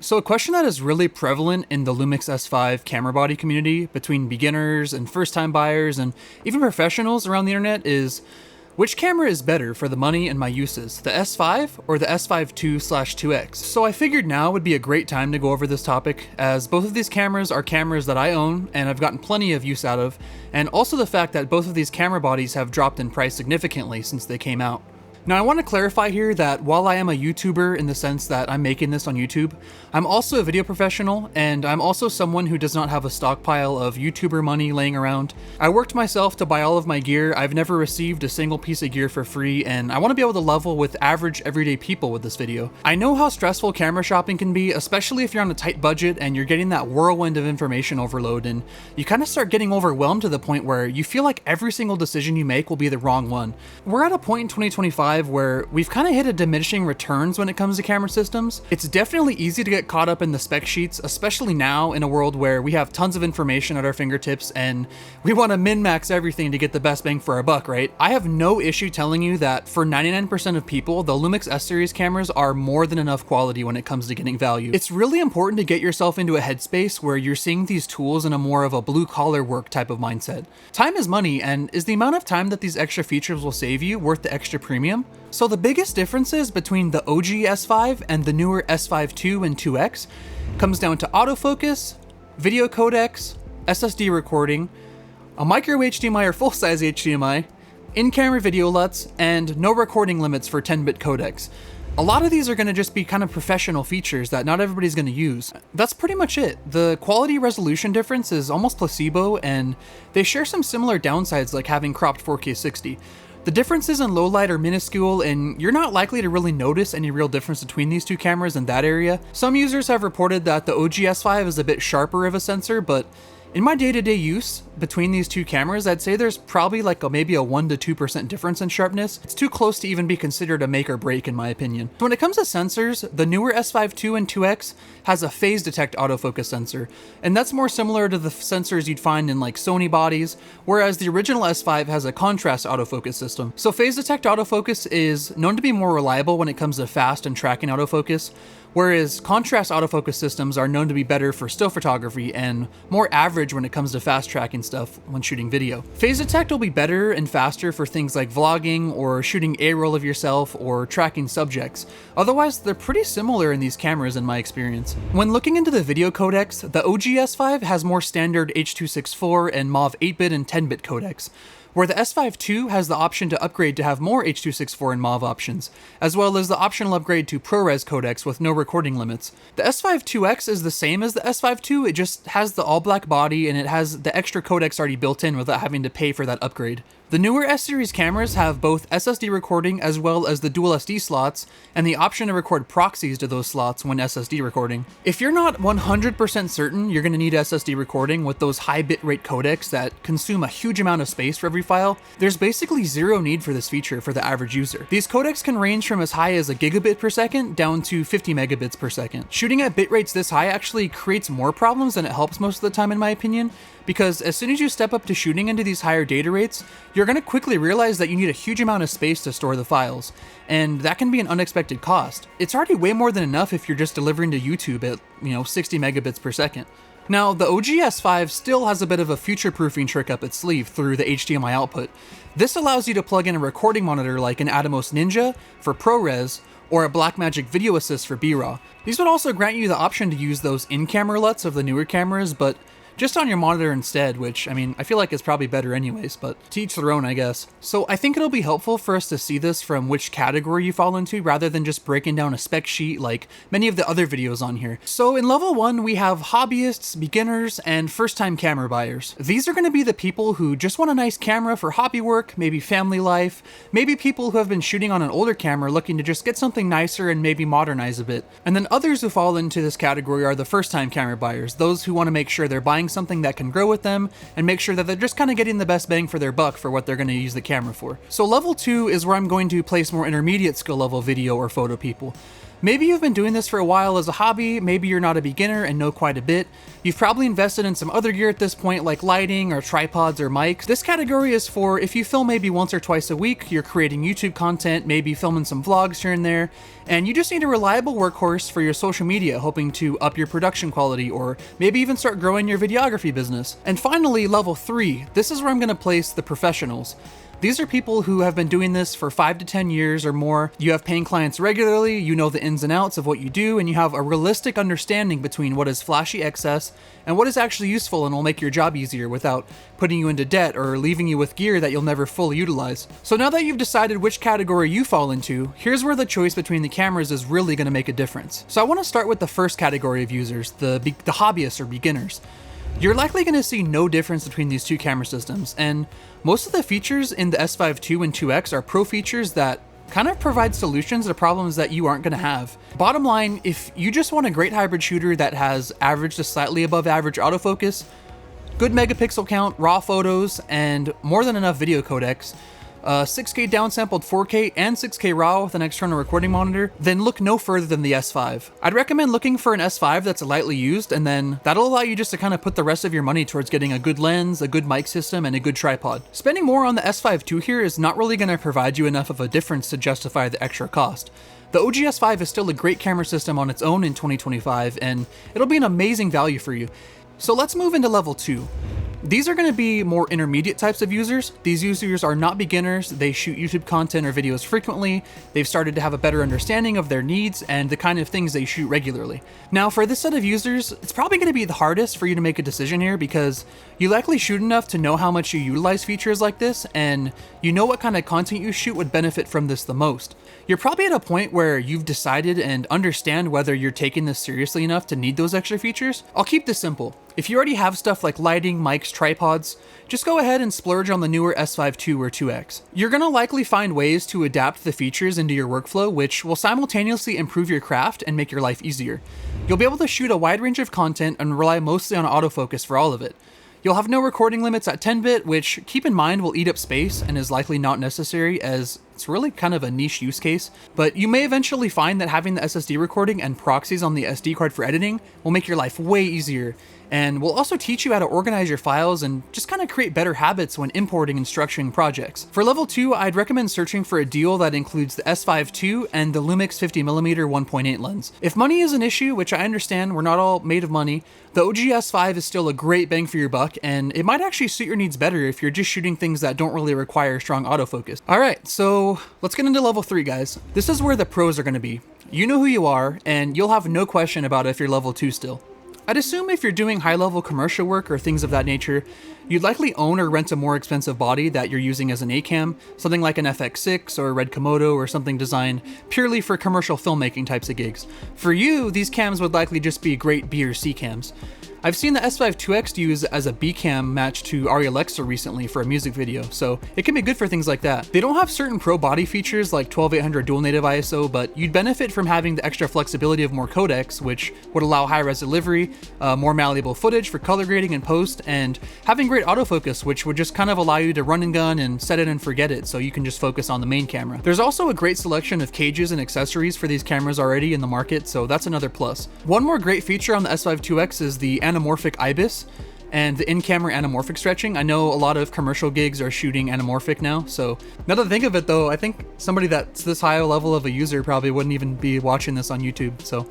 So a question that is really prevalent in the Lumix S5 camera body community between beginners and first-time buyers and even professionals around the internet is, which camera is better for the money and my uses, the S5 or the S5II/2X? So I figured now would be a great time to go over this topic, as both of these cameras are cameras that I own and I've gotten plenty of use out of, and also the fact that both of these camera bodies have dropped in price significantly since they came out. Now I want to clarify here that while I am a YouTuber in the sense that I'm making this on YouTube, I'm also a video professional, and I'm also someone who does not have a stockpile of YouTuber money laying around. I worked myself to buy all of my gear. I've never received a single piece of gear for free, and I want to be able to level with average everyday people with this video. I know how stressful camera shopping can be, especially if you're on a tight budget and you're getting that whirlwind of information overload, and you kind of start getting overwhelmed to the point where you feel like every single decision you make will be the wrong one. We're at a point in 2025 where we've kind of hit a diminishing returns when it comes to camera systems. It's definitely easy to get caught up in the spec sheets, especially now in a world where we have tons of information at our fingertips and we want to min-max everything to get the best bang for our buck, right? I have no issue telling you that for 99% of people, the Lumix S series cameras are more than enough quality when it comes to getting value. It's really important to get yourself into a headspace where you're seeing these tools in a more of a blue-collar work type of mindset. Time is money, and is the amount of time that these extra features will save you worth the extra premium? So the biggest differences between the OG S5 and the newer S5II and 2X comes down to autofocus, video codecs, SSD recording, a micro HDMI or full-size HDMI, in-camera video LUTs, and no recording limits for 10-bit codecs. A lot of these are going to just be kind of professional features that not everybody's going to use. That's pretty much it. The quality resolution difference is almost placebo, and they share some similar downsides like having cropped 4K 60. The differences in low light are minuscule, and you're not likely to really notice any real difference between these two cameras in that area. Some users have reported that the OG S5 is a bit sharper of a sensor, but in my day-to-day use between these two cameras, I'd say there's probably like maybe a 1 to 2% difference in sharpness. It's too close to even be considered a make or break in my opinion. So when it comes to sensors, the newer S5II and 2X has a phase detect autofocus sensor, and that's more similar to the sensors you'd find in like Sony bodies, whereas the original S5 has a contrast autofocus system. So phase detect autofocus is known to be more reliable when it comes to fast and tracking autofocus, whereas contrast autofocus systems are known to be better for still photography and more average when it comes to fast tracking stuff when shooting video. Phase detect will be better and faster for things like vlogging or shooting A-roll of yourself or tracking subjects. Otherwise, they're pretty similar in these cameras in my experience. When looking into the video codecs, the OG S5 has more standard H.264 and MAV 8-bit and 10-bit codecs, where the S5II has the option to upgrade to have more H.264 and MAV options, as well as the optional upgrade to ProRes codecs with no recording limits. The S5IIX is the same as the S5II, it just has the all-black body and it has the extra codecs already built in without having to pay for that upgrade. The newer S-series cameras have both SSD recording as well as the dual SD slots, and the option to record proxies to those slots when SSD recording. If you're not 100% certain you're going to need SSD recording with those high bitrate codecs that consume a huge amount of space for every file, there's basically zero need for this feature for the average user. These codecs can range from as high as a gigabit per second down to 50 megabits per second. Shooting at bit rates this high actually creates more problems than it helps most of the time in my opinion, because as soon as you step up to shooting into these higher data rates, you're going to quickly realize that you need a huge amount of space to store the files, and that can be an unexpected cost. It's already way more than enough if you're just delivering to YouTube at, 60 megabits per second. Now, the OG S5 still has a bit of a future-proofing trick up its sleeve through the HDMI output. This allows you to plug in a recording monitor like an Atomos Ninja for ProRes, or a Blackmagic Video Assist for B-RAW. These would also grant you the option to use those in-camera LUTs of the newer cameras, but just on your monitor instead, which, I feel like is probably better anyways, but to each their own, I guess. So I think it'll be helpful for us to see this from which category you fall into, rather than just breaking down a spec sheet like many of the other videos on here. So in level 1, we have hobbyists, beginners, and first-time camera buyers. These are going to be the people who just want a nice camera for hobby work, maybe family life, maybe people who have been shooting on an older camera looking to just get something nicer and maybe modernize a bit. And then others who fall into this category are the first-time camera buyers, those who want to make sure they're buying something that can grow with them and make sure that they're just kind of getting the best bang for their buck for what they're going to use the camera for. So level 2 is where I'm going to place more intermediate skill level video or photo people. Maybe you've been doing this for a while as a hobby, maybe you're not a beginner and know quite a bit. You've probably invested in some other gear at this point like lighting or tripods or mics. This category is for if you film maybe once or twice a week, you're creating YouTube content, maybe filming some vlogs here and there, and you just need a reliable workhorse for your social media, hoping to up your production quality or maybe even start growing your videography business. And finally, level 3. This is where I'm going to place the professionals. These are people who have been doing this for 5 to 10 years or more. You have paying clients regularly, you know the ins and outs of what you do, and you have a realistic understanding between what is flashy excess and what is actually useful and will make your job easier without putting you into debt or leaving you with gear that you'll never fully utilize. So now that you've decided which category you fall into, here's where the choice between the cameras is really going to make a difference. So I want to start with the first category of users, the hobbyists or beginners. You're likely going to see no difference between these two camera systems, and most of the features in the S5II and 2X are pro features that kind of provide solutions to problems that you aren't going to have. Bottom line, if you just want a great hybrid shooter that has average to slightly above average autofocus, good megapixel count, raw photos, and more than enough video codecs, 6K downsampled 4K and 6K RAW with an external recording monitor, then look no further than the S5. I'd recommend looking for an S5 that's lightly used, and then that'll allow you just to kind of put the rest of your money towards getting a good lens, a good mic system, and a good tripod. Spending more on the S5II here is not really going to provide you enough of a difference to justify the extra cost. The OG S5 is still a great camera system on its own in 2025, and it'll be an amazing value for you. So let's move into level 2. These are going to be more intermediate types of users. These users are not beginners, they shoot YouTube content or videos frequently, they've started to have a better understanding of their needs and the kind of things they shoot regularly. Now for this set of users, it's probably going to be the hardest for you to make a decision here because you likely shoot enough to know how much you utilize features like this, and you know what kind of content you shoot would benefit from this the most. You're probably at a point where you've decided and understand whether you're taking this seriously enough to need those extra features. I'll keep this simple. If you already have stuff like lighting, mics, tripods, just go ahead and splurge on the newer S5II or 2X. You're going to likely find ways to adapt the features into your workflow, which will simultaneously improve your craft and make your life easier. You'll be able to shoot a wide range of content and rely mostly on autofocus for all of it. You'll have no recording limits at 10-bit, which, keep in mind, will eat up space and is likely not necessary as it's really kind of a niche use case. But you may eventually find that having the SSD recording and proxies on the SD card for editing will make your life way easier, and will also teach you how to organize your files and just kind of create better habits when importing and structuring projects. For level 2, I'd recommend searching for a deal that includes the S5II and the Lumix 50mm 1.8 lens. If money is an issue, which I understand, we're not all made of money, the OG S5 is still a great bang for your buck, and it might actually suit your needs better if you're just shooting things that don't really require strong autofocus. Alright, so let's get into level 3, guys. This is where the pros are going to be. You know who you are, and you'll have no question about if you're level 2 still. I'd assume if you're doing high-level commercial work or things of that nature, you'd likely own or rent a more expensive body that you're using as an A-cam, something like an FX6 or a Red Komodo or something designed purely for commercial filmmaking types of gigs. For you, these cams would likely just be great B or C cams. I've seen the S5IIX used as a B cam match to Arri Alexa recently for a music video, so it can be good for things like that. They don't have certain pro body features like 12800 dual native ISO, but you'd benefit from having the extra flexibility of more codecs, which would allow high-res delivery, more malleable footage for color grading and post, and having great autofocus, which would just kind of allow you to run and gun and set it and forget it, so you can just focus on the main camera. There's also a great selection of cages and accessories for these cameras already in the market, so that's another plus. One more great feature on the S5IIX is the anamorphic IBIS and the in-camera anamorphic stretching. I know a lot of commercial gigs are shooting anamorphic now, so now that I think of it though, I think somebody that's this high a level of a user probably wouldn't even be watching this on YouTube, so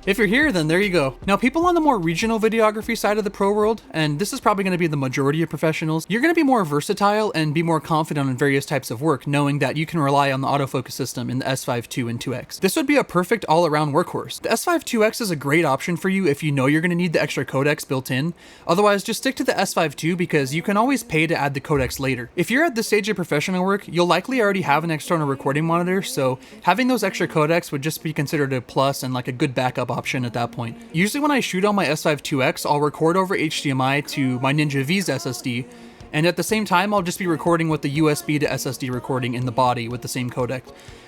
if you're here, then there you go. Now, people on the more regional videography side of the pro world, and this is probably going to be the majority of professionals, you're going to be more versatile and be more confident on various types of work, knowing that you can rely on the autofocus system in the S5II and 2X. This would be a perfect all-around workhorse. The S5IIX is a great option for you if you know you're going to need the extra codecs built in. Otherwise, just stick to the S5II because you can always pay to add the codecs later. If you're at this stage of professional work, you'll likely already have an external recording monitor, so having those extra codecs would just be considered a plus and like a good backup option at that point. Usually when I shoot on my S5IIX, I'll record over HDMI to my Ninja V's SSD, and at the same time I'll just be recording with the USB to SSD recording in the body with the same codec.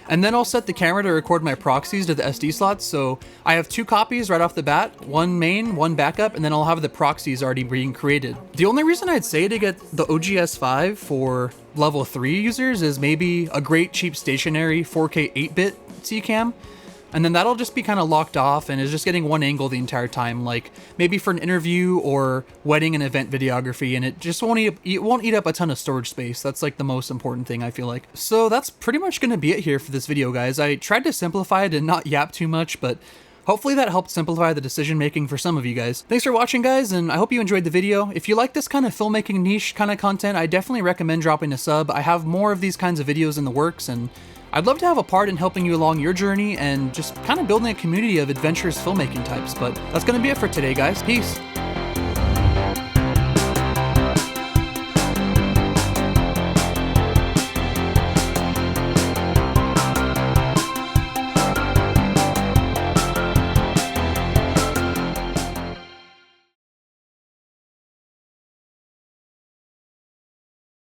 And then I'll set the camera to record my proxies to the SD slots, so I have 2 copies right off the bat, one main, one backup, and then I'll have the proxies already being created. The only reason I'd say to get the OG S5 for level 3 users is maybe a great cheap stationary 4K 8-bit C cam. and then that'll just be kind of locked off and is just getting one angle the entire time, like maybe for an interview or wedding and event videography, and it just won't eat up a ton of storage space. That's like the most important thing, I feel like. So that's pretty much gonna be it here for this video, guys. I tried to simplify it and not yap too much, but hopefully that helped simplify the decision making for some of you guys. Thanks for watching, guys, and I hope you enjoyed the video. If you like this kind of filmmaking niche kind of content, I definitely recommend dropping a sub. I have more of these kinds of videos in the works, and I'd love to have a part in helping you along your journey and just kind of building a community of adventurous filmmaking types. But that's going to be it for today, guys. Peace.